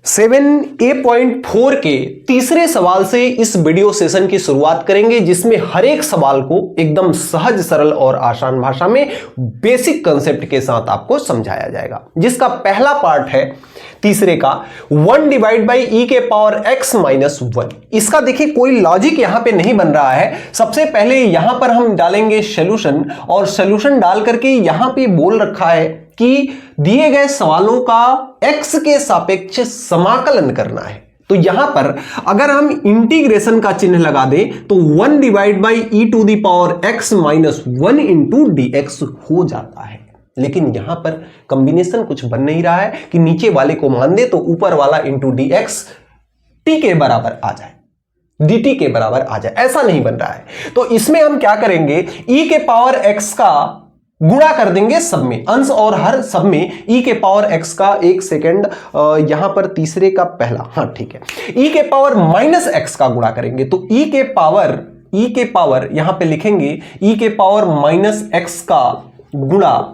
7A.4 के तीसरे सवाल से इस वीडियो सेशन की शुरुआत करेंगे, जिसमें हर एक सवाल को एकदम सहज, सरल और आसान भाषा में बेसिक कंसेप्ट के साथ आपको समझाया जाएगा। जिसका पहला पार्ट है तीसरे का 1 डिवाइड बाई ई के पावर x माइनस 1। इसका देखिए कोई लॉजिक यहां पे नहीं बन रहा है। सबसे पहले यहां पर हम डालेंगे सॉल्यूशन, और सॉल्यूशन डाल करके यहां पे बोल रखा है कि दिए गए सवालों का x के सापेक्ष समाकलन करना है। तो यहां पर अगर हम इंटीग्रेशन का चिन्ह लगा दें तो 1 divide by e to the power x minus 1 into dx हो जाता है। लेकिन यहां पर कॉम्बिनेशन कुछ बन नहीं रहा है कि नीचे वाले को मान दे तो ऊपर वाला इंटू dx t के बराबर आ जाए, dt के बराबर आ जाए, ऐसा नहीं बन रहा है। तो इसमें हम क्या करेंगे, e के पावर x का गुणा कर देंगे सब में, अंश और हर सब में e के पावर x का, एक सेकेंड यहां पर तीसरे का पहला, हाँ ठीक है, e के पावर माइनस x का गुणा करेंगे। तो e के पावर यहां पे लिखेंगे e के पावर माइनस x का गुणा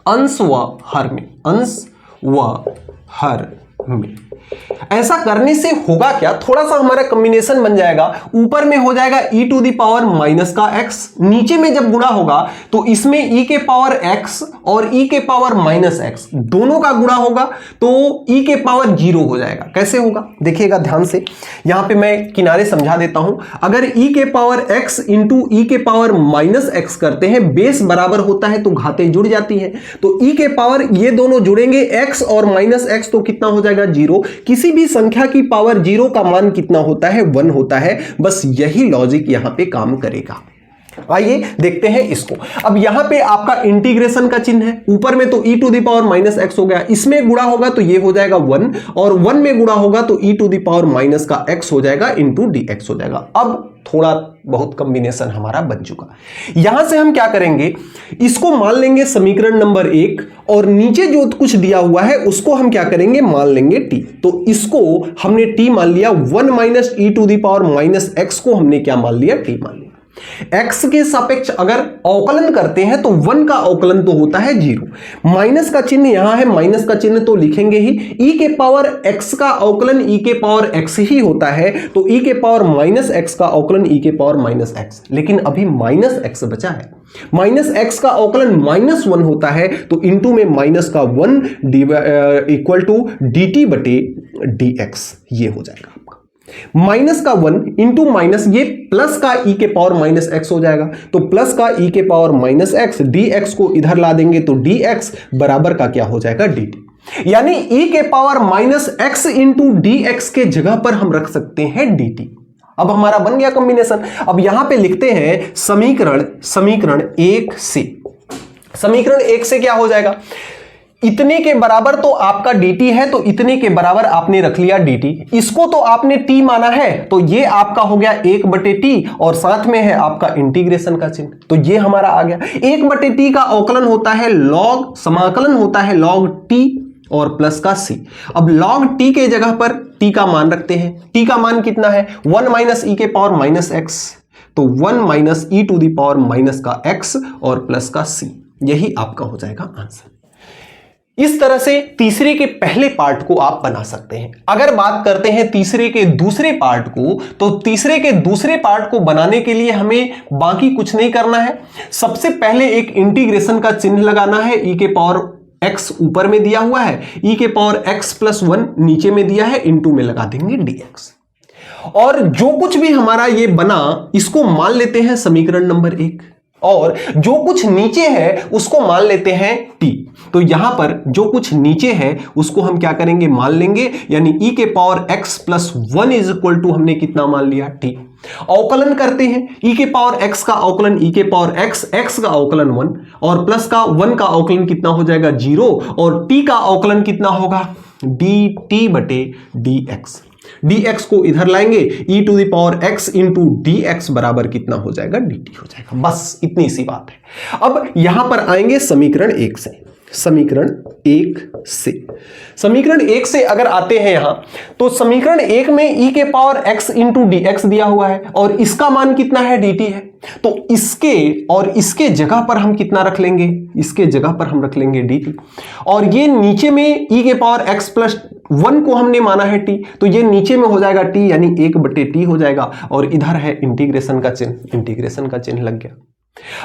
अंश व हर में, अंश व हर में। ऐसा करने से होगा क्या, थोड़ा सा हमारा कॉम्बिनेशन बन जाएगा। ऊपर में हो जाएगा e to the power minus का x, नीचे में जब गुणा होगा तो इसमें e के पावर x और e के पावर माइनस x दोनों का गुणा होगा तो e के पावर 0 हो जाएगा। कैसे होगा देखिएगा ध्यान से, यहां पे मैं किनारे समझा देता हूं। अगर e के पावर x इंटू e के पावर माइनस x करते हैं, बेस बराबर होता है तो घातें जुड़ जाती हैं, तो e के पावर ये दोनों जुड़ेंगे x और माइनस x तो कितना हो जाएगा 0। किसी भी संख्या की पावर 0 का मान कितना होता है, 1 होता है। बस यही लॉजिक यहां पे काम करेगा। आइए देखते हैं इसको। अब यहां पे आपका इंटीग्रेशन का चिन्ह है, ऊपर में तो e to the power minus x हो गया, इसमें गुणा होगा तो ये हो जाएगा 1, और 1 में गुणा होगा तो e to the power minus का x हो जाएगा इंटू dx हो जाएगा। अब थोड़ा बहुत कॉम्बिनेशन हमारा बन चुका। यहां से हम क्या करेंगे, इसको मान लेंगे समीकरण नंबर 1, और नीचे जो कुछ दिया हुआ है उसको हम क्या करेंगे, मान लेंगे t। तो इसको हमने t मान लिया, 1 minus e to the power minus x को हमने क्या मान लिया, t मान लिया। x के सापेक्ष अगर अवकलन करते हैं तो 1 का अवकलन तो होता है 0, माइनस का चिन्ह यहां है, माइनस का चिन्ह तो लिखेंगे ही। e के पावर x का अवकलन e के पावर x ही होता है, तो e के पावर माइनस x का अवकलन e के पावर माइनस x। लेकिन अभी माइनस x बचा है, माइनस x का अवकलन माइनस 1 होता है, तो इंटू में माइनस का 1 इक्वल टू dt बटे dx, ये हो जाएगा आपका। माइनस का 1 इंटू माइनस, ये प्लस का e के पावर माइनस x हो जाएगा, तो प्लस का e के पावर माइनस x, dx को इधर ला देंगे तो dx बराबर का क्या हो जाएगा, dt। यानी e के power minus x into dx के जगह पर हम रख सकते हैं dt। अब हमारा बन गया कॉम्बिनेशन। अब यहां पे लिखते हैं समीकरण 1 से क्या हो जाएगा, इतने के बराबर तो आपका dt है, तो इतने के बराबर आपने रख लिया dt। इसको तो आपने t माना है, तो ये आपका हो गया 1 बटे t, और साथ में है आपका इंटीग्रेशन का चिन्ह, तो ये हमारा आ गया। 1 बटे t का अवकलन होता है log, समाकलन होता है log t और प्लस का c। अब log t के जगह पर t का मान रखते हैं। t का मान कितना है, 1 माइनस e के पावर माइनस x, तो 1 minus e to the power minus का x और प्लस का c, यही आपका हो जाएगा आंसर। इस तरह से तीसरे के पहले पार्ट को आप बना सकते हैं। अगर बात करते हैं तीसरे के दूसरे पार्ट को, तो तीसरे के दूसरे पार्ट को बनाने के लिए हमें बाकी कुछ नहीं करना है। सबसे पहले एक इंटीग्रेशन का चिन्ह लगाना है। e के पावर x ऊपर में दिया हुआ है, e के पावर x प्लस 1 नीचे में दिया है, इंटू में लगा देंगे dx। और जो कुछ भी हमारा ये बना, इसको मान लेते हैं समीकरण नंबर 1, और जो कुछ नीचे है उसको मान लेते हैं t। तो यहां पर जो कुछ नीचे है उसको हम क्या करेंगे, मान लेंगे, यानी e के power x plus 1 is equal to हमने कितना मान लिया, t। अवकलन करते हैं, e के पावर x का अवकलन e के पावर x, x का अवकलन 1, और प्लस का 1 का अवकलन कितना हो जाएगा 0, और t का अवकलन कितना होगा, dt बटे dx। dx को इधर लाएंगे, e to the power x into dx बराबर कितना हो जाएगा, dt हो जाएगा। बस इतनी सी बात है। अब यहां पर आएंगे समीकरण 1 से। समीकरण 1 से अगर आते हैं यहां, तो समीकरण 1 में e के पावर x इंटू dx दिया हुआ है, और इसका मान कितना है, dt है। तो इसके और इसके जगह पर हम कितना रख लेंगे, इसके जगह पर हम रख लेंगे dt, और ये नीचे में e के पावर x प्लस 1 को हमने माना है t, तो ये नीचे में हो जाएगा t यानी 1/t हो जाएगा, और इधर है इंटीग्रेशन का चिन्ह, इंटीग्रेशन का चिन्ह लग गया।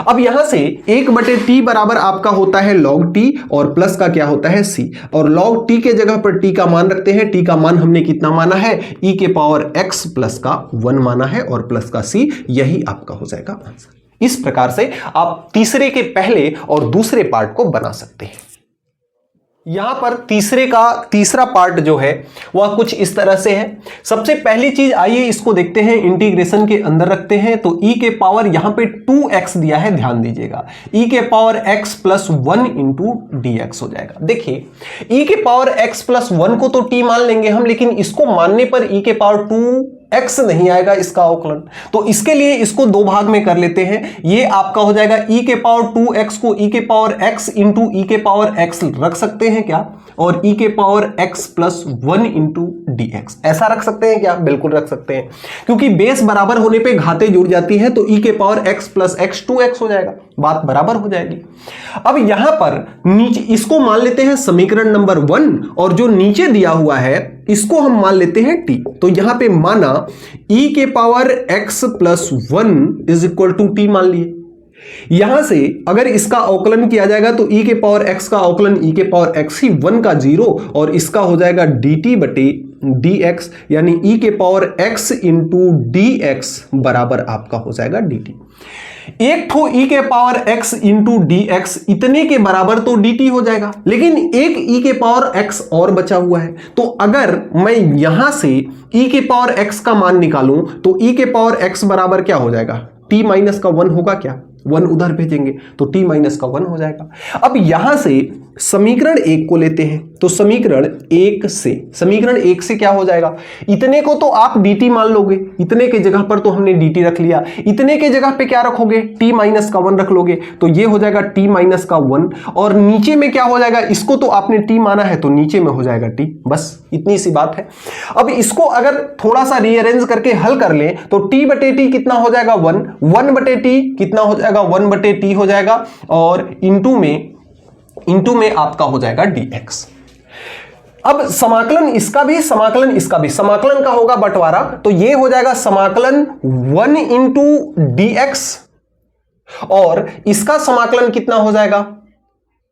अब यहां से 1/t बराबर आपका होता है log t और प्लस का क्या होता है c, और log t के जगह पर t का मान रखते हैं। t का मान हमने कितना माना है, e के पावर x प्लस का 1 माना है और प्लस का c, यही आपका हो जाएगा आंसर। इस प्रकार से आप तीसरे के पहले और दूसरे पार्ट को बना सकते हैं। यहां पर तीसरा पार्ट जो है वह कुछ इस तरह से है। सबसे पहली चीज आइए इसको देखते हैं, इंटीग्रेशन के अंदर रखते हैं। तो e के पावर यहां पे 2x दिया है, ध्यान दीजिएगा, e के power x plus 1 into dx हो जाएगा। देखिए e के पावर x प्लस 1 को तो t मान लेंगे हम, लेकिन इसको मानने पर e के पावर 2x नहीं आएगा इसका अवकलन, तो इसके लिए इसको दो भाग में कर लेते हैं। ये आपका हो जाएगा e के पावर 2x को e के पावर x इंटू e के पावर x रख सकते हैं क्या, और e के power x plus 1 into dx ऐसा रख सकते हैं क्या, बिल्कुल रख सकते हैं, क्योंकि बेस बराबर होने पे घातें जुड़ जाती है, तो e के power x plus x 2x हो जाएगा, बात बराबर हो जाएगी। अब यहां पर नीचे इसको मान लेते हैं समीकरण नंबर 1, और जो नीचे दिया हुआ है इसको हम मान लेते हैं t। तो यहां पे माना e के power x plus 1 is equal to t मान लिए। यहां से अगर इसका अवकलन किया जाएगा तो e के पावर x का अवकलन e के पावर x ही 1 का 0, और इसका हो जाएगा dt बटे dx, यानी e के पावर x इंटू dx बराबर आपका हो जाएगा dt। एक ठो e के पावर x इंटू dx इतने के बराबर तो dt हो जाएगा, लेकिन एक e के पावर x और बचा हुआ है। तो अगर मैं यहां से e के पावर x का मान निकालूं तो e के पावर x बराबर क्या हो जाएगा, t माइनस का 1 होगा क्या, 1 उधर भेजेंगे तो t माइनस का 1 हो जाएगा। अब यहां से समीकरण 1 को लेते हैं, तो समीकरण 1 से क्या हो जाएगा, इतने को तो आप dt मान लोगे, इतने के जगह पर तो हमने dt रख लिया, इतने के जगह पे क्या रखोगे, t माइनस का 1 रख लोगे, तो ये हो जाएगा t माइनस का 1, और नीचे में क्या हो जाएगा, इसको तो आपने t माना है तो नीचे में हो जाएगा t, बस इतनी सी बात है। अब इसको अगर थोड़ा सा रीअरेंज करके हल कर लें तो t बटे t कितना हो जाएगा 1, 1 बटे t कितना हो जाएगा 1 बटे t हो जाएगा, और इंटू में आपका हो जाएगा dx। अब समाकलन इसका भी समाकलन इसका भी, समाकलन का होगा बंटवारा, तो ये हो जाएगा समाकलन 1 इंटू dx, और इसका समाकलन कितना हो जाएगा,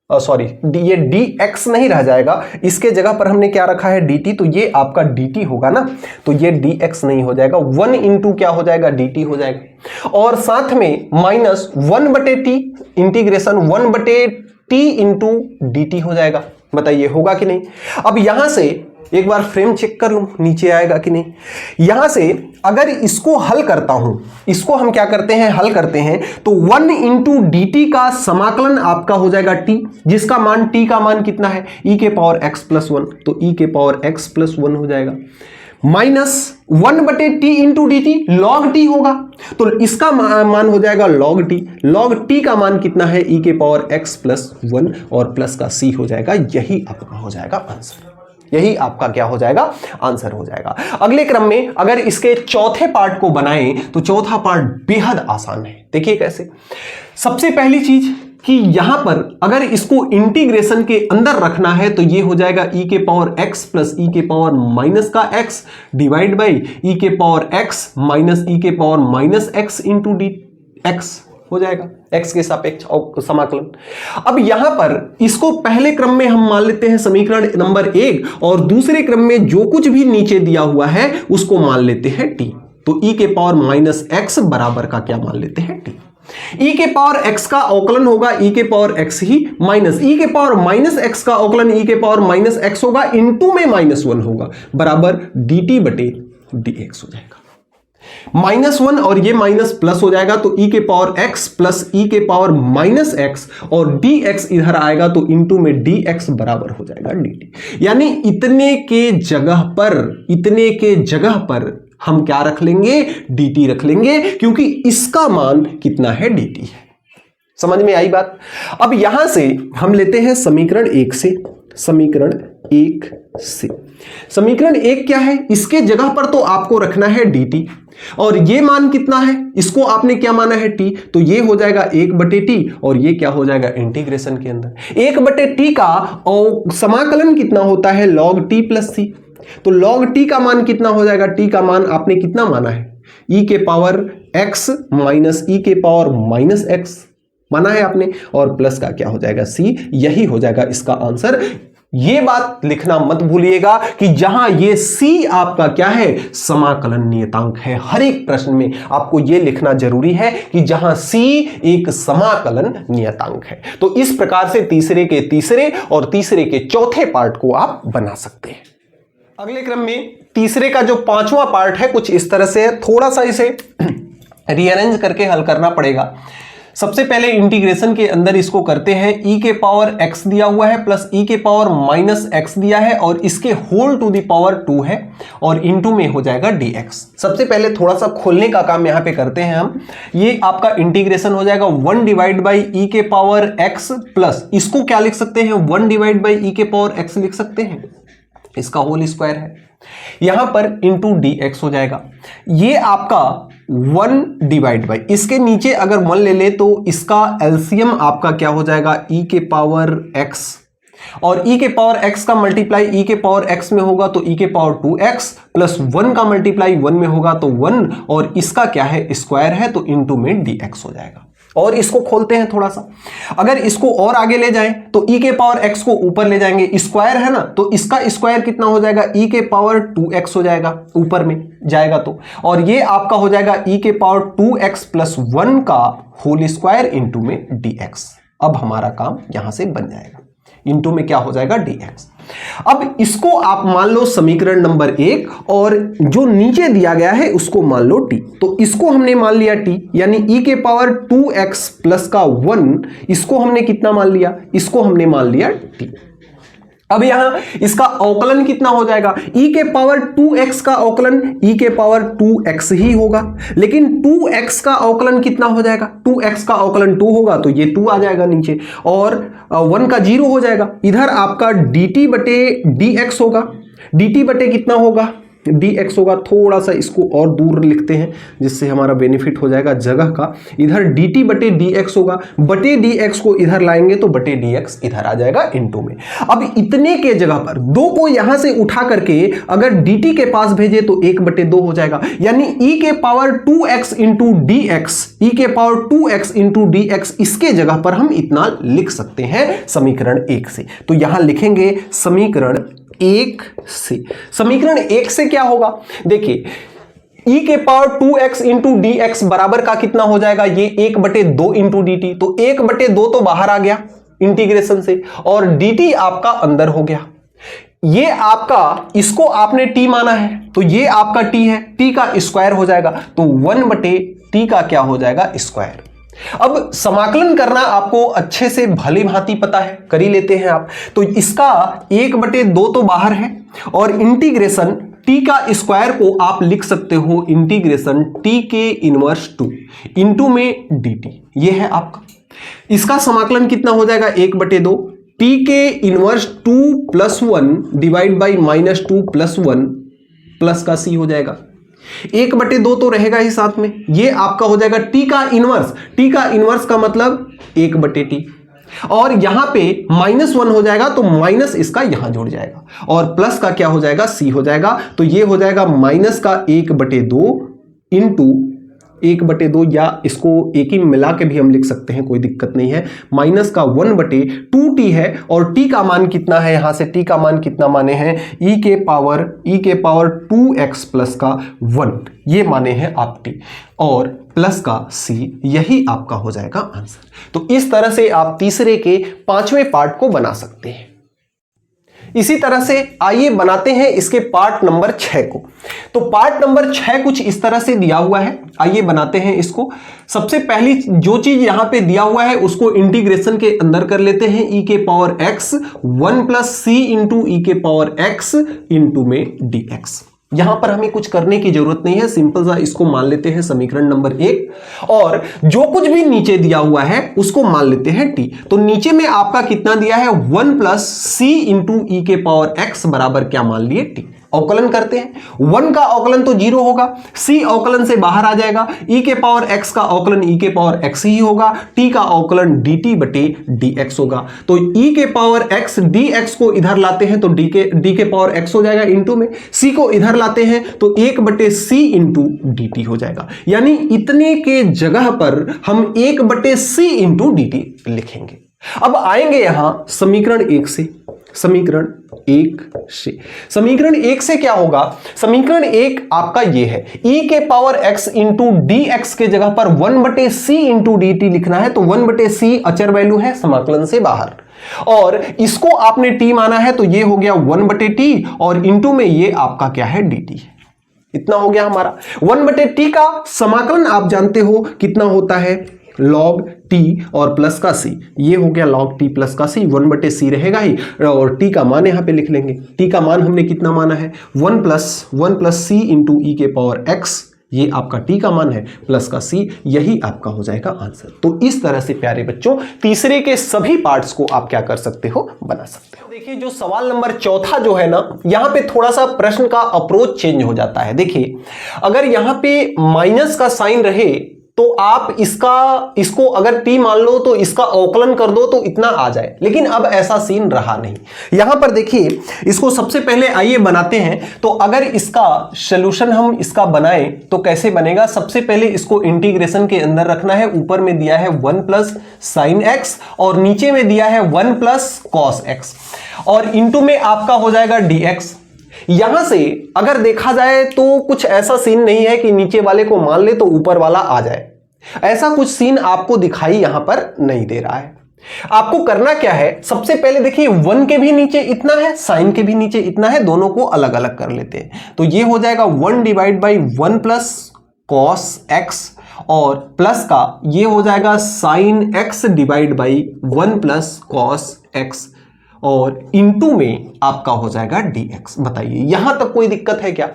सॉरी ये dx नहीं रह जाएगा, इसके जगह पर हमने क्या रखा है dt, तो ये आपका dt होगा ना, तो ये dx नहीं हो जाएगा, 1 इंटू क्या हो जाएगा dt हो जाएगा, और साथ में माइनस 1 बटे t इंटीग्रेशन 1 बटे t इंटू dt हो जाएगा। बताइए होगा कि नहीं। अब यहां से एक बार फ्रेम चेक कर लूं नीचे आएगा कि नहीं। यहां से अगर इसको हल करता हूं, इसको हम क्या करते हैं, हल करते हैं, तो 1 इंटू dt का समाकलन आपका हो जाएगा t, जिसका मान t का मान कितना है, e के पावर x प्लस 1, तो e के पावर x प्लस 1 हो जाएगा, माइनस 1 बटे t into dt log t होगा, तो इसका मान हो जाएगा log t, log t का मान कितना है, e के पावर x प्लस 1 और प्लस का c हो जाएगा, यही आपका हो जाएगा आंसर, यही आपका क्या हो जाएगा, आंसर हो जाएगा। अगले क्रम में अगर इसके चौथे पार्ट को बनाएं तो चौथा पार्ट बेहद आसान है। देखिए कैसे, सबसे पहली चीज कि यहां पर अगर इसको इंटीग्रेशन के अंदर रखना है तो ये हो जाएगा e के पावर x प्लस e के पावर माइनस का x डिवाइड बाई e के पावर x माइनस e के power minus x into D x हो जाएगा, x के सापेक्ष समाकलन। अब यहां पर इसको पहले क्रम में हम मान लेते हैं समीकरण नंबर 1, और दूसरे क्रम में जो कुछ भी नीचे दिया हुआ है उसको मान लेते हैं t, तो e के पावर माइनस x बराबर का क्या मान लेते हैं t। e के पावर x का अवकलन होगा e के पावर x ही, माइनस e के पावर माइनस x का अवकलन e के पावर माइनस x होगा, इंटू में -1 होगा, बराबर dt बटे dx हो जाएगा। -1 और ये माइनस प्लस हो जाएगा, तो e के पावर x प्लस e के पावर माइनस x, और dx इधर आएगा तो इंटू में dx बराबर हो जाएगा dt। यानी इतने के जगह पर हम क्या रख लेंगे, dt रख लेंगे, क्योंकि इसका मान कितना है, dt है। समझ में आई बात। अब यहां से हम लेते हैं समीकरण 1 से, समीकरण 1 सी। समीकरण एक क्या है, इसके जगह पर तो आपको रखना है dt, और ये मान कितना है, इसको आपने क्या माना है t, तो ये हो जाएगा 1/t, और ये क्या हो जाएगा इंटीग्रेशन के अंदर 1/t का और समाकलन कितना होता है log t प्लस c। तो log t का मान कितना हो जाएगा, t का मान आपने कितना माना है e के पावर x माइनस e के पावर माइनस x माना है आपने, और प्लस का क्या हो जाएगा c, यही हो जाएगा इसका आंसर। ये बात लिखना मत भूलिएगा कि जहां ये c आपका क्या है, समाकलन नियतांक है। हर एक प्रश्न में आपको यह लिखना जरूरी है कि जहां c एक समाकलन नियतांक है। तो इस प्रकार से तीसरे के तीसरे और तीसरे के चौथे पार्ट को आप बना सकते हैं। अगले क्रम में तीसरे का जो पांचवा पार्ट है कुछ इस तरह से है, थोड़ा सा इसे रीअरेंज करके हल करना पड़ेगा। सबसे पहले इंटीग्रेशन के अंदर इसको करते हैं, e के पावर x दिया हुआ है प्लस e के पावर माइनस x दिया है और इसके होल टू द पावर 2 है और इनटू में हो जाएगा dx। सबसे पहले थोड़ा सा खोलने का काम यहां पे करते हैं हम। ये आपका इंटीग्रेशन हो जाएगा 1 डिवाइड बाई e के पावर x प्लस इसको क्या लिख सकते हैं, 1 डिवाइड बाई e के पावर x लिख सकते हैं, इसका होल स्क्वायर है, यहां पर इंटू dx हो जाएगा। ये आपका 1 डिवाइड बाई, इसके नीचे अगर 1 ले ले तो इसका एलसीएम आपका क्या हो जाएगा, e के पावर x, और e के पावर x का मल्टीप्लाई e के पावर x में होगा तो e के पावर 2x प्लस 1 का मल्टीप्लाई 1 में होगा तो 1, और इसका क्या है स्क्वायर है तो इनटू में dx हो जाएगा। और इसको खोलते हैं थोड़ा सा, अगर इसको और आगे ले जाएं तो e के पावर x को ऊपर ले जाएंगे, स्क्वायर है ना, तो इसका स्क्वायर कितना हो जाएगा, e के पावर 2x हो जाएगा, ऊपर में जाएगा तो, और ये आपका हो जाएगा e के पावर 2x प्लस 1 का होल स्क्वायर इनटू में dx। अब हमारा काम यहां से बन जाएगा, इनटू में क्या हो जाएगा dx। अब इसको आप मान लो समीकरण नंबर 1 और जो नीचे दिया गया है उसको मान लो t, तो इसको हमने मान लिया t, यानी e के पावर 2x प्लस का 1, इसको हमने कितना मान लिया, इसको हमने मान लिया t। अब यहां इसका अवकलन कितना हो जाएगा, e के पावर 2x का अवकलन e के पावर 2x ही होगा, लेकिन 2x का अवकलन कितना हो जाएगा, 2x का अवकलन 2 होगा तो ये 2 आ जाएगा नीचे, और 1 का 0 हो जाएगा। इधर आपका dt बटे dx होगा, dt बटे कितना होगा, dx होगा। थोड़ा सा इसको और दूर लिखते हैं जिससे हमारा बेनिफिट हो जाएगा जगह का। इधर dt बटे dx होगा, बटे dx को इधर लाएंगे तो बटे dx इधर आ जाएगा इनटू में। अब इतने के जगह पर 2 को यहां से उठा करके अगर dt के पास भेजे तो 1/2 हो जाएगा, यानी e के power 2x into dx, e के पावर 2x इंटू dx, इसके जगह पर हम इतना लिख सकते हैं समीकरण 1 से। तो यहां लिखेंगे समीकरण 1 से। समीकरण 1 से क्या होगा, देखिए e के पावर 2x इंटू dx बराबर का कितना हो जाएगा, ये 1/2 इंटू dt, तो 1/2 तो बाहर आ गया इंटीग्रेशन से, और dt आपका अंदर हो गया। ये आपका, इसको आपने t माना है तो ये आपका t है, t का स्क्वायर हो जाएगा, तो 1/t का क्या हो जाएगा, स्क्वायर। अब समाकलन करना आपको अच्छे से भली भांति पता है, कर ही लेते हैं आप। तो इसका 1/2 तो बाहर है, और इंटीग्रेशन t का स्क्वायर को आप लिख सकते हो इंटीग्रेशन t के इनवर्स 2 इंटू में dt, ये है आपका। इसका समाकलन कितना हो जाएगा, 1/2 t के inverse 2 plus 1 divide by -2 plus 1 plus का c हो जाएगा। 1/2 तो रहेगा ही साथ में, ये आपका हो जाएगा t का इनवर्स, t का इनवर्स का मतलब 1/t, और यहां पे -1 हो जाएगा तो माइनस इसका यहां जुड़ जाएगा, और प्लस का क्या हो जाएगा, c हो जाएगा। तो ये हो जाएगा माइनस का 1/2 इंटू 1/2, या इसको एक ही मिला के भी हम लिख सकते हैं, कोई दिक्कत नहीं है। माइनस का 1/2t है, और t का मान कितना है, यहां से t का मान कितना माने हैं, e के पावर 2x प्लस का 1, ये माने हैं आप t, और प्लस का c, यही आपका हो जाएगा आंसर। तो इस तरह से आप तीसरे के 5वें पार्ट को बना सकते हैं। इसी तरह से आइए बनाते हैं इसके पार्ट नंबर 6 को। तो पार्ट नंबर 6 कुछ इस तरह से दिया हुआ है, आइए बनाते हैं इसको। सबसे पहली जो चीज यहां पे दिया हुआ है उसको इंटीग्रेशन के अंदर कर लेते हैं, e के power x 1 plus c into e के पावर x इंटू में dx। यहां पर हमें कुछ करने की जरूरत नहीं है, सिंपल सा इसको मान लेते हैं समीकरण नंबर 1 और जो कुछ भी नीचे दिया हुआ है उसको मान लेते हैं t। तो नीचे में आपका कितना दिया है 1 प्लस सी इंटू ई के पावर x बराबर क्या मान लिए t। अवकलन करते हैं, 1 का अवकलन तो 0 होगा, c अवकलन से बाहर आ जाएगा, e के पावर x का अवकलन e के पावर x ही होगा, t का अवकलन dt बटे dx होगा। तो e के पावर x dx को इधर लाते हैं तो d के पावर x हो जाएगा इंटू में, c को इधर लाते हैं तो 1 बटे c इंटू dt हो जाएगा। यानी इतने के जगह पर हम 1 बटे c इंटू dt लिखेंगे। अब आएंगे यहां समीकरण 1 से, समीकरण 1 से क्या होगा, समीकरण 1 आपका ये है, e के पावर x इंटू dx के जगह पर 1 बटे c इंटू dt लिखना है, तो 1 बटे c अचर वैल्यू है समाकलन से बाहर, और इसको आपने t माना है तो ये हो गया 1 बटे t और इंटू में ये आपका क्या है dt है। इतना हो गया हमारा 1 बटे t का समाकलन आप जानते हो कितना होता है, log t और प्लस का c, ये हो गया log t प्लस का c, 1 बटे c रहेगा ही और t का मान यहां पे लिख लेंगे। t का मान हमने कितना माना है 1 प्लस c इंटू ई के पावर x, ये आपका t का मान है, प्लस का c, यही आपका हो जाएगा आंसर। तो इस तरह से प्यारे बच्चों तीसरे के सभी पार्ट्स को आप क्या कर सकते हो, बना सकते हो। देखिए जो सवाल नंबर 4 जो है ना, यहां पे थोड़ा सा प्रश्न का अप्रोच चेंज हो जाता है। देखिए अगर यहां पे माइनस का साइन रहे तो आप इसको अगर t मान लो तो इसका अवकलन कर दो तो इतना आ जाए, लेकिन अब ऐसा सीन रहा नहीं। यहां पर देखिए इसको सबसे पहले आइए बनाते हैं। तो अगर इसका सॉल्यूशन हम इसका बनाएं तो कैसे बनेगा, सबसे पहले इसको इंटीग्रेशन के अंदर रखना है। ऊपर में दिया है 1 प्लस साइन एक्स और नीचे में दिया है 1 प्लस कॉस एक्स और इंटू में आपका हो जाएगा dx। यहां से अगर देखा जाए तो कुछ ऐसा सीन नहीं है कि नीचे वाले को मान ले तो ऊपर वाला आ जाए, ऐसा कुछ सीन आपको दिखाई यहां पर नहीं दे रहा है। आपको करना क्या है, सबसे पहले देखिए 1 के भी नीचे इतना है, साइन के भी नीचे इतना है, दोनों को अलग अलग कर लेते हैं। तो ये हो जाएगा 1 divide by 1 plus cos x और प्लस का ये हो जाएगा sine x divide by 1 plus cos x और इंटू में आपका हो जाएगा dx। बताइए यहां तक कोई दिक्कत है क्या?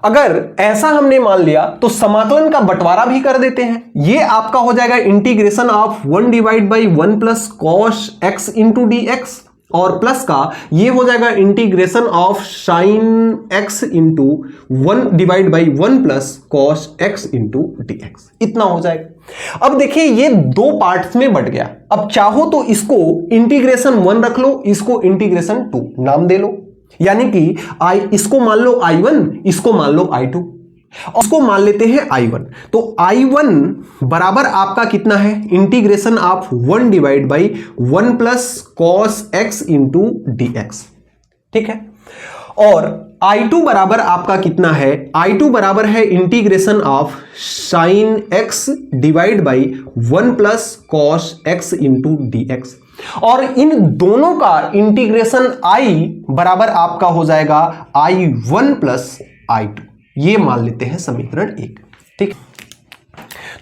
अगर ऐसा हमने मान लिया तो समाकलन का बंटवारा भी कर देते हैं। ये आपका हो जाएगा integration of 1 divide by 1 plus cos x into dx और प्लस का ये हो जाएगा integration of sine x into 1 divide by 1 plus cos x into dx। इतना हो जाएगा। अब देखिए ये दो पार्ट्स में बट गया। अब चाहो तो इसको इंटीग्रेशन 1 रख लो, इसको इंटीग्रेशन 2 नाम दे लो, यानी कि इसको मान लो i1, इसको मान लो i2, उसको मान लेते हैं i1। तो i1 बराबर आपका कितना है, integration of 1 divide by 1 plus cos x into dx। ठीक है, और i2 बराबर आपका कितना है, i2 बराबर है integration of sine x divide by 1 plus cos x into dx और इन दोनों का इंटीग्रेशन i बराबर आपका हो जाएगा i1 प्लस i2। ये मान लेते हैं समीकरण 1। ठीक,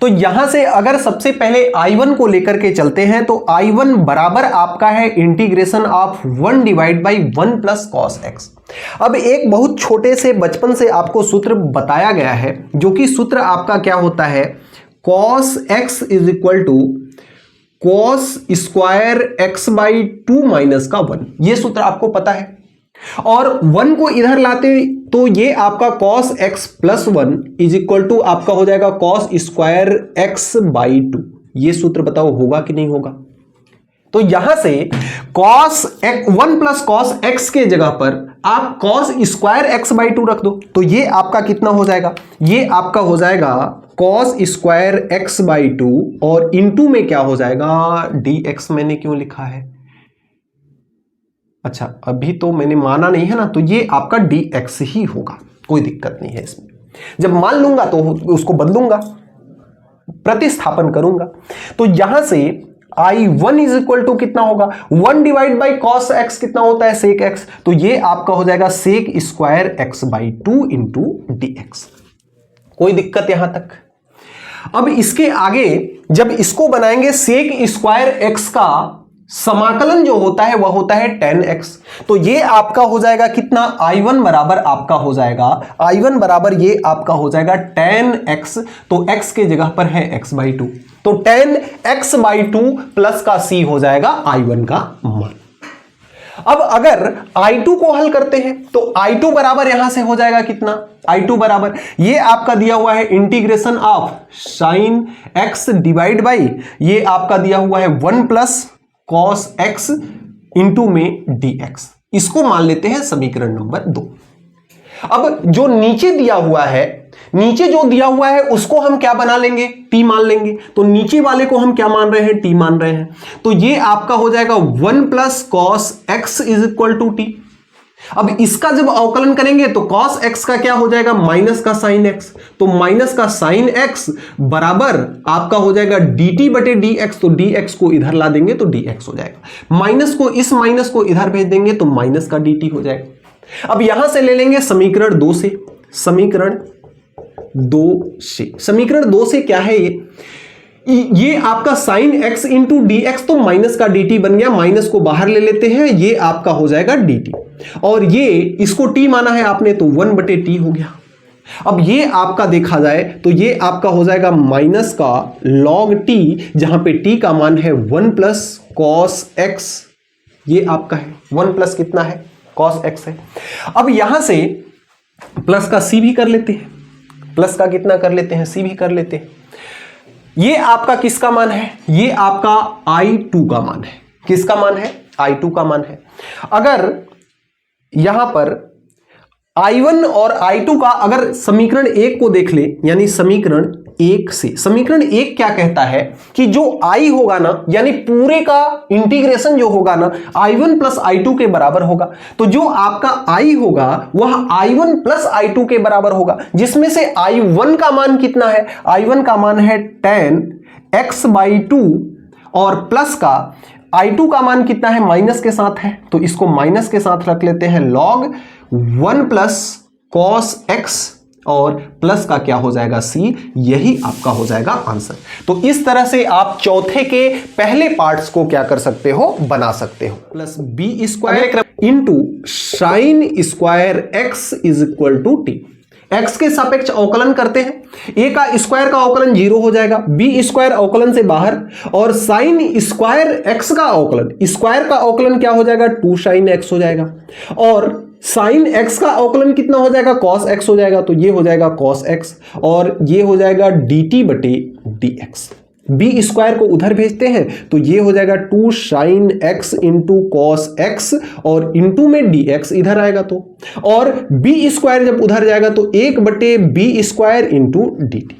तो यहां से अगर सबसे पहले i1 को लेकर के चलते हैं तो i1 बराबर आपका है integration of 1 divide by 1 plus cos x. अब एक बहुत छोटे से बचपन से आपको सूत्र बताया गया है, जो कि सूत्र आपका क्या होता है, cos x is equal to cos square x by 2 minus का 1। ये सूत्र आपको पता है, और 1 को इधर लाते तो ये आपका cos x plus 1 is equal to आपका हो जाएगा cos स्क्वायर एक्स बाई 2। ये सूत्र बताओ होगा कि नहीं होगा? तो यहां से cos 1 प्लस कॉस एक्स के जगह पर आप cos स्क्वायर एक्स बाई 2 रख दो, तो ये आपका कितना हो जाएगा, ये आपका हो जाएगा cos स्क्वायर एक्स बाई 2 और इंटू में क्या हो जाएगा dx। मैंने क्यों लिखा है, अच्छा अभी तो मैंने माना नहीं है ना, तो ये आपका dx ही होगा, कोई दिक्कत नहीं है इसमें। जब मान लूंगा तो उसको बदलूंगा, प्रतिस्थापन करूंगा। तो यहां से i1 इज इक्वल टू कितना होगा, 1 डिवाइड बाई कॉस एक्स कितना होता है सेक एक्स, तो ये आपका हो जाएगा sec square x by 2 into dx। कोई दिक्कत यहां तक? अब इसके आगे जब इसको बनाएंगे सेक स्क्वायर एक्स का समाकलन जो होता है वह होता है tan x। तो ये आपका हो जाएगा कितना, I1 बराबर आपका हो जाएगा, I1 बराबर ये आपका हो जाएगा tan x। तो x के जगह पर है x/2, तो tan x/2 प्लस का c हो जाएगा I1 का मान। अब अगर I2 को हल करते हैं तो I2 बराबर यहां से हो जाएगा कितना, I2 बराबर ये आपका दिया हुआ है integration of sin x divide by ये आपका दिया हुआ है 1 प्लस cos x इंटू में dx। इसको मान लेते हैं समीकरण नंबर 2। अब जो नीचे दिया हुआ है, नीचे जो दिया हुआ है उसको हम क्या बना लेंगे, t मान लेंगे। तो नीचे वाले को हम क्या मान रहे हैं, t मान रहे हैं। तो ये आपका हो जाएगा 1 plus cos x is equal to t। अब इसका जब अवकलन करेंगे तो cos x का क्या हो जाएगा, माइनस का sin x। तो माइनस का sin x बराबर आपका हो जाएगा dt बटे dx। तो dx को इधर ला देंगे तो dx हो जाएगा, माइनस को इस माइनस को इधर भेज देंगे तो माइनस का dt हो जाएगा। अब यहां से ले लेंगे समीकरण 2 से, समीकरण 2 से क्या है, ये आपका sin x इंटू dx, तो माइनस का dt बन गया, माइनस को बाहर ले लेते हैं, ये आपका हो जाएगा dt। और ये इसको t माना है आपने तो 1 बटे t हो गया। अब ये आपका देखा जाए तो ये आपका हो जाएगा माइनस का log t, जहां पे t का मान है 1 प्लस cos x, ये आपका है 1 प्लस कितना है, cos x है। अब यहां से प्लस का c भी कर लेते हैं, प्लस का कितना कर लेते हैं, c भी कर लेते हैं। ये आपका किसका मान है, ये आपका I2 का मान है। किसका मान है, I2 का मान है। अगर यहां पर I1 और I2 का अगर समीकरण 1 को देख ले, यानी समीकरण 1 से, समीकरण 1 क्या कहता है कि जो I होगा ना, यानी पूरे का इंटीग्रेशन जो होगा ना I1 प्लस I2 के बराबर होगा। तो जो आपका I होगा वह I1 प्लस I2 के बराबर होगा, जिसमें से I1 का मान कितना है, I1 का मान है tan x/2 और प्लस का I2 का मान कितना है, माइनस के साथ है, तो इसको माइनस के साथ रख लेते हैं log 1 प्लस cos x और प्लस का क्या हो जाएगा c, यही आपका हो जाएगा आंसर। तो इस तरह से आप चौथे के पहले पार्ट्स को क्या कर सकते हो, बना सकते हो। Plus b square into sine square x is equal to t। x के सापेक्ष अवकलन करते हैं, a का स्क्वायर का अवकलन 0 हो जाएगा, b स्क्वायर अवकलन से बाहर, और साइन स्क्वायर x का अवकलन, स्क्वायर का अवकलन क्या हो जाएगा, 2 साइन x हो जाएगा, और साइन x का अवकलन कितना हो जाएगा, cos x हो जाएगा। तो ये हो जाएगा cos x और ये हो जाएगा dt बटे dx। b स्क्वायर को उधर भेजते हैं तो ये हो जाएगा 2 sine x into cos x और इंटू में dx इधर आएगा तो, और b स्क्वायर जब उधर जाएगा तो 1 बटे b स्क्वायर इंटू dt।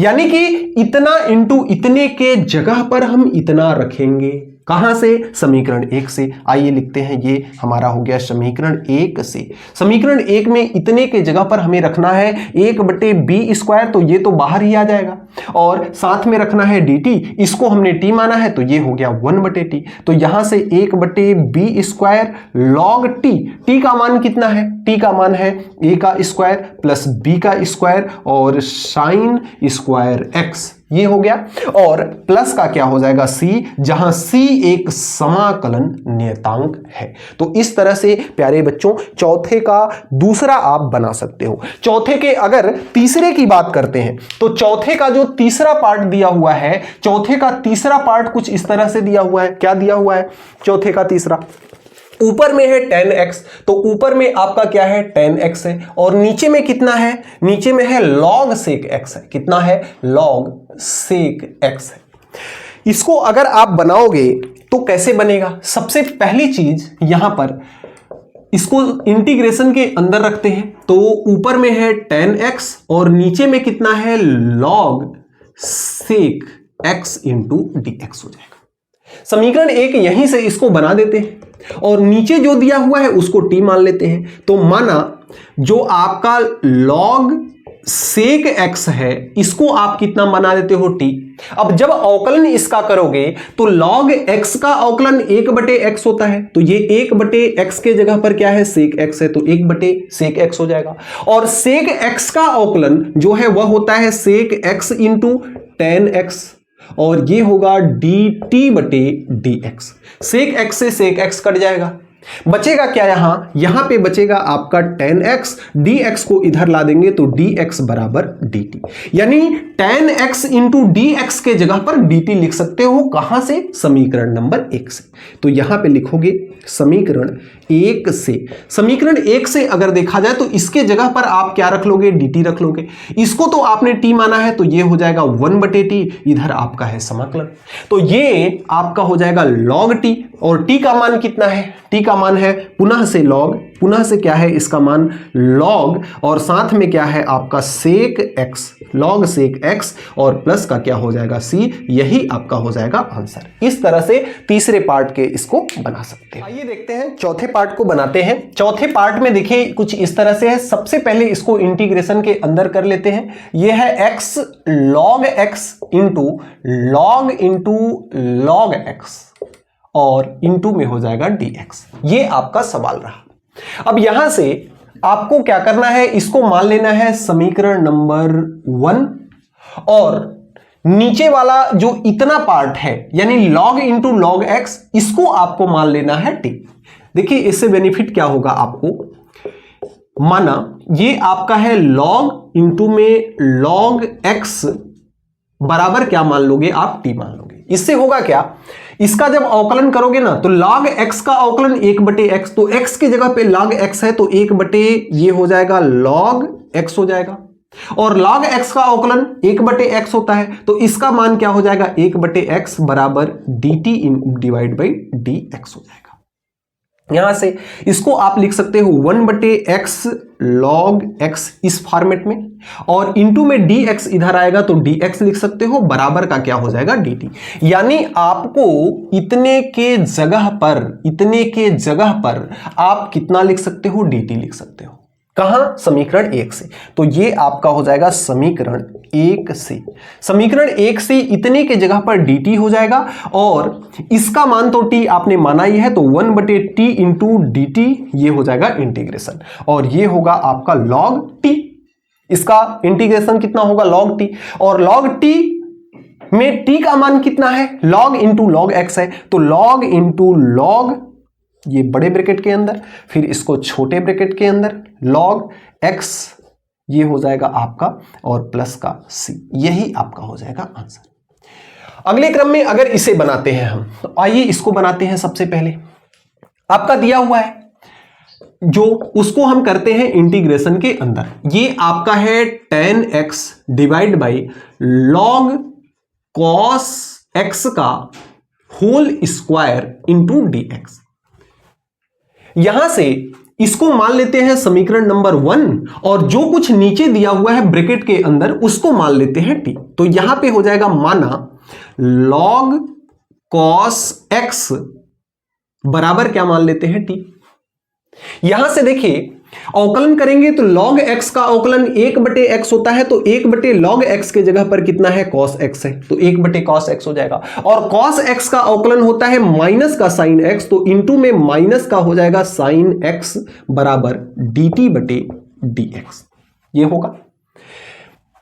यानी कि इतना इंटू इतने के जगह पर हम इतना रखेंगे। कहां से, समीकरण 1 से। आइए लिखते हैं, ये हमारा हो गया समीकरण 1 से। समीकरण 1 में इतने के जगह पर हमें रखना है 1 बटे बी स्क्वायर, तो ये तो बाहर ही आ जाएगा, और साथ में रखना है dt, इसको हमने t माना है तो ये हो गया 1 बटे टी। तो यहां से 1 बटे बी स्क्वायर लॉग t का मान कितना है, t का मान है a का स्क्वायर प्लस b का स्क्वायर और साइन स्क्वायर x, ये हो गया, और प्लस का क्या हो जाएगा c, जहां c एक समाकलन नियतांक है। तो इस तरह से प्यारे बच्चों चौथे का दूसरा आप बना सकते हो। चौथे के अगर तीसरे की बात करते हैं तो चौथे का जो तीसरा पार्ट दिया हुआ है, चौथे का तीसरा पार्ट कुछ इस तरह से दिया हुआ है। क्या दिया हुआ है चौथे का तीसरा, ऊपर में है tan x, तो ऊपर में आपका क्या है tan x है, और नीचे में कितना है, नीचे में है log sec x है। कितना है, log sec x है। इसको अगर आप बनाओगे तो कैसे बनेगा, सबसे पहली चीज यहां पर इसको इंटीग्रेशन के अंदर रखते हैं, तो ऊपर में है tan x और नीचे में कितना है log sec x into dx हो जाएगा। समीकरण 1 यहीं से इसको बना देते हैं और नीचे जो दिया हुआ है उसको t मान लेते हैं। तो माना जो आपका log sec x है इसको आप कितना बना देते हो t। अब जब अवकलन इसका करोगे तो log x का अवकलन 1 बटे x होता है, तो ये 1 बटे x के जगह पर क्या है sec x है, तो 1 बटे sec x हो जाएगा, और sec x का अवकलन जो है वह होता है sec x into tan x, और ये होगा dt बटे dx। सेक x से सेक x कट जाएगा, बचेगा क्या यहां पे बचेगा आपका tan x, dx को इधर ला देंगे तो dx बराबर dt, यानी tan x इंटू dx के जगह पर dt लिख सकते हो। कहां से? समीकरण नंबर 1 से। तो यहां पे लिखोगे समीकरण 1 से। समीकरण 1 से अगर देखा जाए तो इसके जगह पर आप क्या रख लोगे? dt रख लोगे। इसको तो आपने t माना है तो ये हो जाएगा 1/t, इधर आपका है समाकलन, तो ये आपका हो जाएगा log t। और t का मान कितना है? t का मान है पुनः से log, पुनः से क्या है इसका मान log, और साथ में क्या है आपका sec x, log sec x, और प्लस का क्या हो जाएगा c। यही आपका हो जाएगा आंसर। इस तरह से तीसरे पार्ट के इसको बना सकते हैं। आइए देखते हैं चौथे पार्ट को बनाते हैं। चौथे पार्ट में देखिए कुछ इस तरह से है। सबसे पहले इसको इंटीग्रेशन के अंदर कर लेते हैं। यह है x log x into log x और इंटू में हो जाएगा dx। ये आपका सवाल रहा। अब यहां से आपको क्या करना है? इसको मान लेना है समीकरण नंबर 1, और नीचे वाला जो इतना पार्ट है यानी log इंटू log x, इसको आपको मान लेना है t। देखिए इससे बेनिफिट क्या होगा आपको, माना ये आपका है log इंटू में log x बराबर क्या मान लोगे आप? t मान लोगे। इससे होगा क्या? इसका जब अवकलन करोगे ना तो log x का अवकलन 1/x, तो x की जगह पे log x है तो 1 ये हो जाएगा log x हो जाएगा, और log x का अवकलन 1/x होता है तो इसका मान क्या हो जाएगा? 1/x बराबर dt डिवाइड बाई dx हो जाएगा। यहां से इसको आप लिख सकते हो 1/x log x इस फॉर्मेट में, और इंटू में dx इधर आएगा तो dx लिख सकते हो, बराबर का क्या हो जाएगा? dt। यानी आपको इतने के जगह पर आप कितना लिख सकते हो? dt लिख सकते हो। कहां? समीकरण 1 से। तो ये आपका हो जाएगा समीकरण 1 से। समीकरण 1 से इतने के जगह पर dt हो जाएगा, और इसका मान तो t आपने माना ही है तो 1/t इंटू dt ये हो जाएगा इंटीग्रेशन, और ये होगा आपका log t। इसका इंटीग्रेशन कितना होगा? log t, और log t में t का मान कितना है? log इंटू log x है, तो log इंटू log ये बड़े ब्रैकेट के अंदर, फिर इसको छोटे ब्रैकेट के अंदर log x ये हो जाएगा आपका, और प्लस का c। यही आपका हो जाएगा आंसर। अगले क्रम में अगर इसे बनाते हैं हम, तो आइए इसको बनाते हैं। सबसे पहले आपका दिया हुआ है जो, उसको हम करते हैं इंटीग्रेशन के अंदर। ये आपका है tan x divide by log cos x का होल स्क्वायर इंटू dx। यहां से इसको मान लेते हैं समीकरण नंबर 1, और जो कुछ नीचे दिया हुआ है ब्रैकेट के अंदर उसको मान लेते हैं t। तो यहां पे हो जाएगा माना log cos x बराबर क्या मान लेते हैं t। यहां से देखिए अवकलन करेंगे तो log x का अवकलन 1/x होता है, तो 1/log x के जगह पर कितना है? cos x है, तो 1/cos x हो जाएगा। और cos x का अवकलन होता है माइनस का sin x, तो इंटू में माइनस का हो जाएगा sin x बराबर dt/dx। ये होगा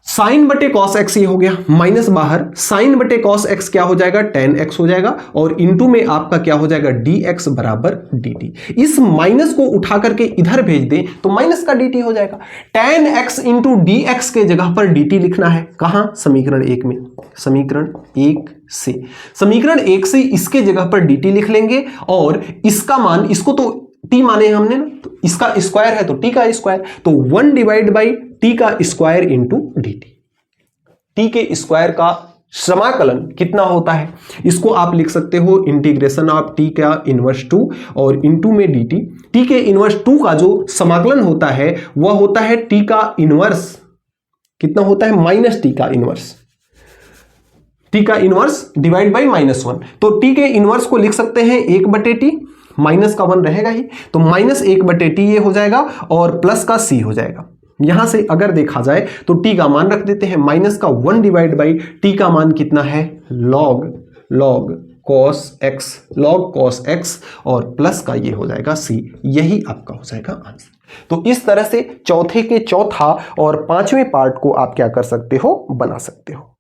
sin बटे cos x, ये हो गया माइनस बाहर, sin बटे cos x क्या हो जाएगा? tan x हो जाएगा, और इंटू में आपका क्या हो जाएगा? dx बराबर dt। इस माइनस को उठा करके इधर भेज दें तो माइनस का dt हो जाएगा। tan x इंटू dx के जगह पर dt लिखना है। कहां? समीकरण 1 में। समीकरण 1 से, समीकरण 1 से इसके जगह पर dt लिख लेंगे, और इसका मान, इसको तो t माने हमने ना, तो इसका स्क्वायर है तो t का स्क्वायर, तो 1 डिवाइड बाई t का स्क्वायर इंटू dt। t के स्क्वायर का समाकलन कितना होता है? इसको आप लिख सकते हो इंटीग्रेशन ऑफ t का इनवर्स 2 और इंटू में dt। t के इनवर्स 2 का जो समाकलन होता है वह होता है t का इनवर्स, कितना होता है? माइनस t का इनवर्स, t का इनवर्स डिवाइड बाई -1। तो t के इनवर्स को लिख सकते हैं 1/t, माइनस का 1 रहेगा ही, तो -1/t ये हो जाएगा, और प्लस का c हो जाएगा। यहां से अगर देखा जाए तो t का मान रख देते हैं माइनस का 1 डिवाइड बाई t का मान कितना है? log cos x, और प्लस का ये हो जाएगा c। यही आपका हो जाएगा आंसर। तो इस तरह से चौथे के चौथा और पांचवें पार्ट को आप क्या कर सकते हो? बना सकते हो।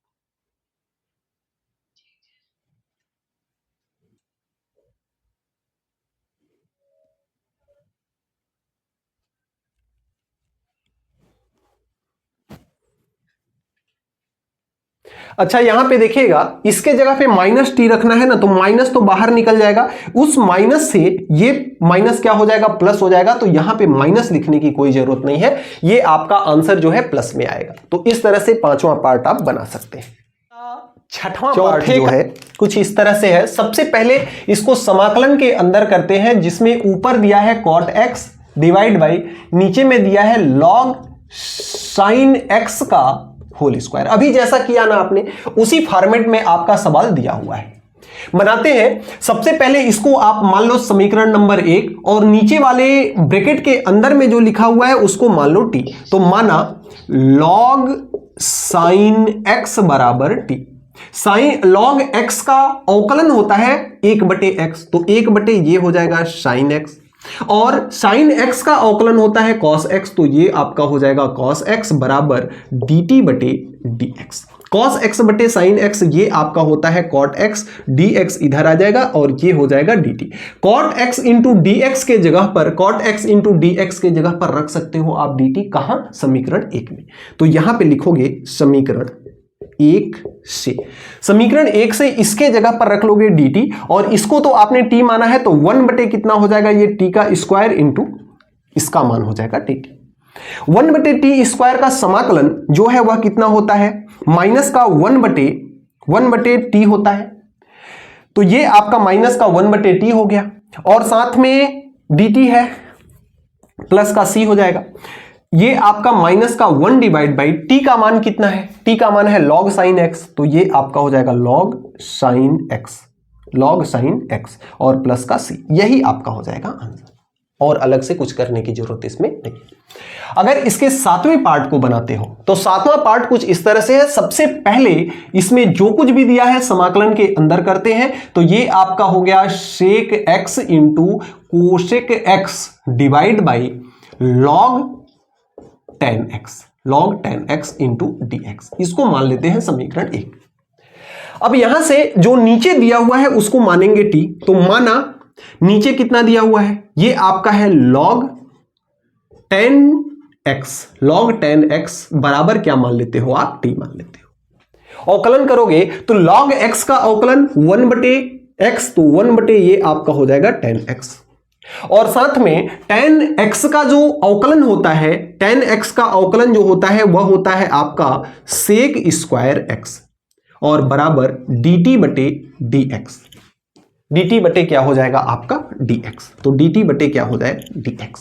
अच्छा यहां पे देखिएगा, इसके जगह पे माइनस टी रखना है ना, तो माइनस तो बाहर निकल जाएगा, उस माइनस से ये माइनस क्या हो जाएगा, प्लस हो जाएगा। तो यहां पे माइनस लिखने की कोई जरूरत नहीं है, ये आपका आंसर जो है प्लस में आएगा। तो इस तरह से पांचवा पार्ट आप बना सकते हैं। छठवां पार्ट जो है कुछ इस तरह से है। सबसे पहले इसको समाकलन के अंदर करते हैं, जिसमें ऊपर दिया है cot x डिवाइड बाई नीचे में दिया है log sin x का होल स्क्वायर। अभी जैसा किया ना आपने, उसी फॉर्मेट में आपका सवाल दिया हुआ है। बनाते हैं। सबसे पहले इसको आप मान लो समीकरण नंबर 1, और नीचे वाले ब्रैकेट के अंदर में जो लिखा हुआ है उसको मान लो t। तो माना log sin x बराबर t। साइन log x का अवकलन होता है 1/x, तो 1 ये हो जाएगा sin x, और sin x का अवकलन होता है cos x, तो ये आपका हो जाएगा cos x बराबर dt/dx। cos x बटे sin x ये आपका होता है cot x, dx इधर आ जाएगा और ये हो जाएगा dt। cot x into dx के जगह पर, cot x इंटू dx के जगह पर रख सकते हो आप dt, कहां, समीकरण 1 में। तो यहां पे लिखोगे समीकरण 1 से, समीकरण 1 से इसके जगह पर रख लोगे dt, और इसको तो आपने t माना है, तो 1 कितना हो जाएगा, ये t का स्क्वायर इंटू इसका मान हो जाएगा dt। 1/t² का समाकलन जो है वह कितना होता है, माइनस का 1/t होता है। तो ये आपका माइनस का 1/t हो गया, और साथ में dt है, प्लस का c हो जाएगा। ये आपका माइनस का 1 डिवाइड बाई टी का मान कितना है, टी का मान है log sin x, तो ये आपका हो जाएगा log sin x और प्लस का c, यही आपका हो जाएगा आंसर। और अलग से कुछ करने की जरूरत इसमें नहीं। अगर इसके सातवें पार्ट को बनाते हो, तो सातवां पार्ट कुछ इस तरह से है। सबसे पहले इसमें जो कुछ भी दिया है समाकलन के अंदर करते हैं। तो ये आपका हो गया sec x into cosec x divide by log 10x into dx, इसको मान लेते हैं समीकरण 1। अब यहां से जो नीचे दिया हुआ है उसको मानेंगे t। तो माना नीचे कितना दिया हुआ है, ये आपका है log 10x बराबर क्या मान लेते हो आप, t मान लेते हो। अवकलन करोगे तो log x का अवकलन 1/x, तो 1 ये आपका हो जाएगा 10x, और साथ में 10x का जो अवकलन होता है, 10x का अवकलन जो होता है वह होता है आपका sec स्क्वायर x, और बराबर dt/dx। dt बटे क्या हो जाएगा आपका dx, तो dt बटे क्या हो जाए dx।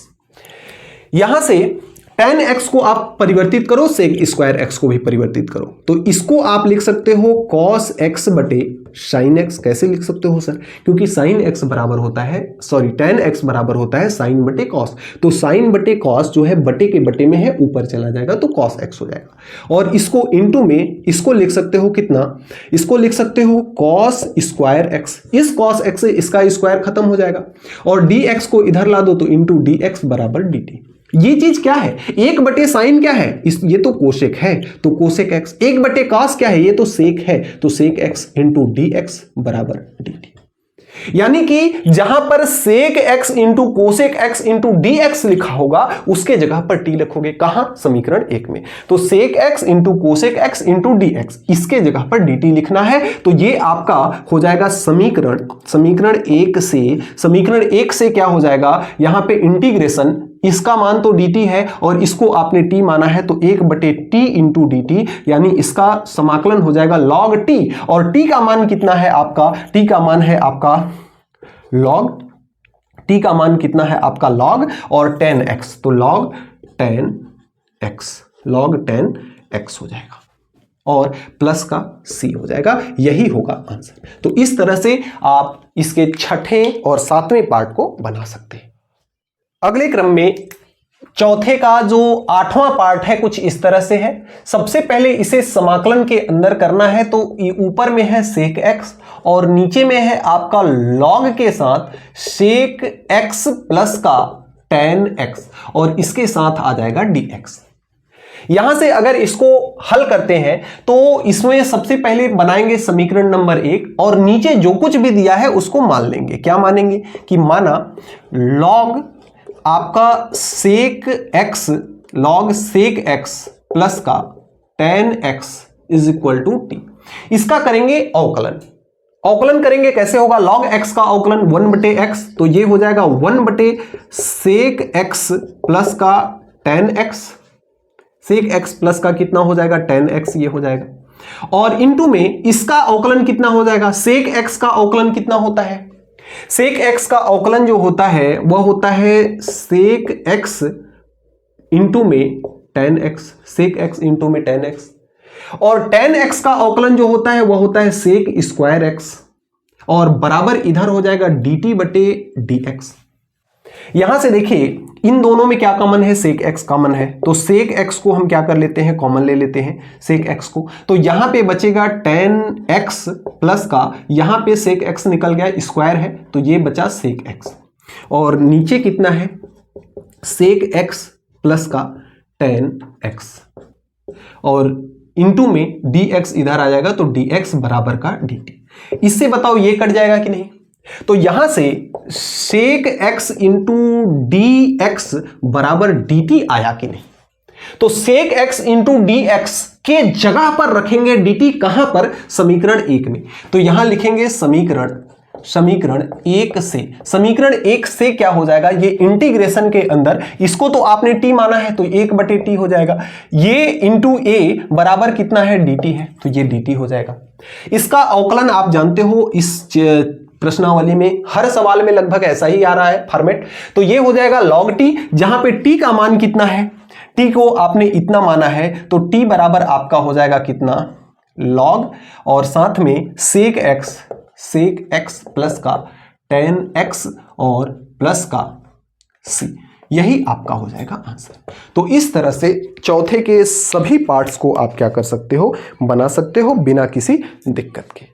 यहां से 10x को आप परिवर्तित करो, sec स्क्वायर x को भी परिवर्तित करो, तो इसको आप लिख सकते हो cos x बटे sin x। कैसे लिख सकते हो सर, क्योंकि sin x बराबर होता है, सॉरी 10x बराबर होता है sin बटे cos, तो sin बटे cos जो है बटे के बटे में है, ऊपर चला जाएगा तो cos x हो जाएगा। और इसको इंटू में इसको लिख सकते हो कितना, इसको लिख सकते हो cos स्क्वायर x, इस cos x से इसका स्क्वायर खत्म हो जाएगा, और dx को इधर ला दो तो इंटू dx बराबर dt। ये चीज क्या है, 1/sin क्या है, ये तो कोसेक है, तो कोसेक x, 1/cos क्या है, ये तो सेक है, तो सेक x इंटू dx बराबर dt। यानी कि जहां पर सेक x into cosec x into dx लिखा होगा उसके जगह पर t लिखोगे, कहां, समीकरण 1 में। तो सेक x into cosec x into dx, इसके जगह पर dt लिखना है। तो ये आपका हो जाएगा समीकरण 1 से, समीकरण 1 से क्या हो जाएगा, यहां पे इंटीग्रेशन, इसका मान तो dt है और इसको आपने t माना है, तो 1/t इंटू dt, यानी इसका समाकलन हो जाएगा log t, और t का मान कितना है आपका, t का मान है आपका log, t का मान कितना है आपका log और 10x, तो log 10x हो जाएगा, और प्लस का c हो जाएगा, यही होगा आंसर। तो इस तरह से आप इसके छठे और सातवें पार्ट को बना सकते हैं। अगले क्रम में चौथे का जो आठवां पार्ट है कुछ इस तरह से है। सबसे पहले इसे समाकलन के अंदर करना है, तो ऊपर में है sec x और नीचे में है आपका log के साथ sec x प्लस का tan x, और इसके साथ आ जाएगा dx। यहां से अगर इसको हल करते हैं तो इसमें सबसे पहले बनाएंगे समीकरण नंबर 1, और नीचे जो कुछ भी दिया है उसको मान लेंगे। क्या मानेंगे कि माना log आपका sec x प्लस का tan x is equal to t। इसका करेंगे अवकलन। अवकलन करेंगे कैसे होगा, log x का अवकलन 1/x, तो ये हो जाएगा 1/sec x प्लस का tan x, sec x plus का कितना हो जाएगा tan x, ये हो जाएगा। और इनटू में इसका अवकलन कितना हो जाएगा, sec x का अवकलन कितना होता है, sec x का अवकलन जो होता है वह होता है sec x इंटू में tan x, sec x into में tan x, और tan x का अवकलन जो होता है वह होता है sec स्क्वायर x, और बराबर इधर हो जाएगा dt बटे dx। यहां से देखिए इन दोनों में क्या कॉमन है, sec x कॉमन है, तो sec x को हम क्या कर लेते हैं, कॉमन ले लेते हैं sec x को, तो यहां पे बचेगा tan x प्लस का, यहां पे sec x निकल गया, स्क्वायर है तो ये बचा sec x, और नीचे कितना है sec x प्लस का tan x, और इंटू में dx इधर आ जाएगा तो dx बराबर का dt। इससे बताओ ये कट जाएगा कि नहीं, तो यहां से sec x इंटू dx बराबर dt आया कि नहीं, तो sec x इंटू dx के जगह पर रखेंगे dt, कहां पर, समीकरण 1 में, तो यहां लिखेंगे समीकरण 1 से, समीकरण 1 से क्या हो जाएगा, ये इंटीग्रेशन के अंदर इसको तो आपने t माना है तो 1/t हो जाएगा, ये इंटू a बराबर कितना है dt है, तो ये dt हो जाएगा। इसका अवकलन आप जानते हो इस प्रश्नावली में हर सवाल में लगभग ऐसा ही आ रहा है फॉर्मेट, तो ये हो जाएगा log t, जहां पे t का मान कितना है, t को आपने इतना माना है तो t बराबर आपका हो जाएगा कितना log, और साथ में sec x प्लस का tan x और प्लस का c, यही आपका हो जाएगा आंसर। तो इस तरह से चौथे के सभी पार्ट्स को आप क्या कर सकते हो, बना सकते हो बिना किसी दिक्कत के।